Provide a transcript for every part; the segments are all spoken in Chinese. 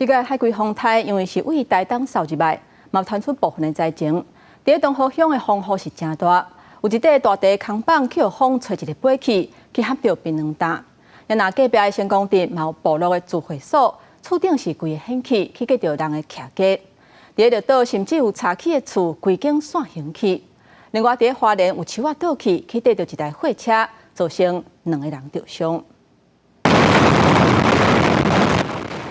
这个海龟风台因为是为台东扫入来，嘛传出部分的灾情。伫东河乡的风雨是真大，有一块大地空板去互风吹一个飞去，去撼着槟榔担。也那隔壁的成功镇嘛有部落的聚会所，厝顶是规个掀起，去见着人的徛家。伫个岛甚至有柴起的厝，规间散形去。另外伫花莲有树仔倒去，去缀着一台货车，造成2个人受伤。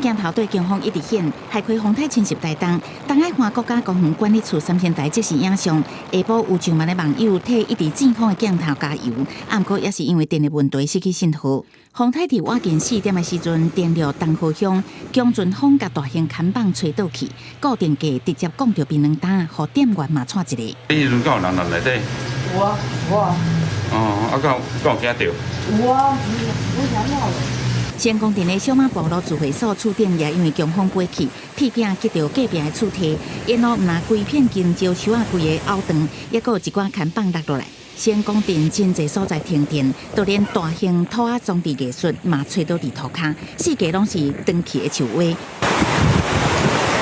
镜头对警方一直显，海葵风台侵袭台东，东海岸国家公园管理处3天台即时影像，下晡有上万的网友替一直正方的镜头加油，不过也是因为电力问题失去信号。风台伫晚近4点的时阵，电力东河乡江俊峰甲大型看板吹倒去，固定架直接讲着槟榔担，互店员嘛踹一个。迄阵敢有人内底？有啊，有啊。哦，敢有惊到？有啊，我想要了。 成功镇的小马部落聚会所厝顶也因为强风飞起，片片击到隔壁的厝体，沿路毋但规片金蕉树仔规个凹断，也佫有一寡看板落落来。成功镇真侪所在停电，就连大型土仔装置艺术嘛吹倒伫涂骹，四界拢是断去的树蛙。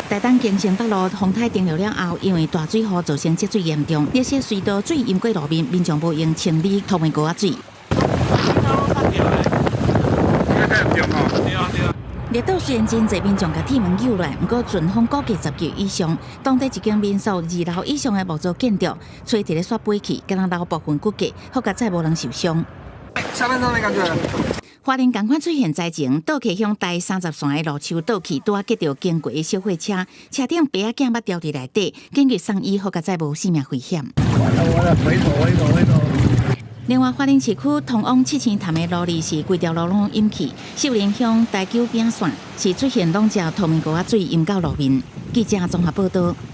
台东京城北路风台停留了后，因为大水雨造成积水严重，这些隧道水淹过路面，民众无用清理透明沟仔水。 热岛虽然真侪民众甲铁门救来，不过阵风估计10级以上，当地一间民宿2楼以上的木造建筑，吹一个煞飞起，敢若楼部分骨架，好甲再无人受伤。下半场的感觉。花莲同款出现灾情，倒溪乡台30线的路树倒去，拄啊击到经过的小货车，车顶白仔镜捌掉伫内底，紧急送医，好甲再无性命危险。回头。 另外，花莲市区通往七星潭的路里是规条路拢淹去，秀林乡台九饼线是出现拢只透明沟仔水淹到路面。记者综合报道。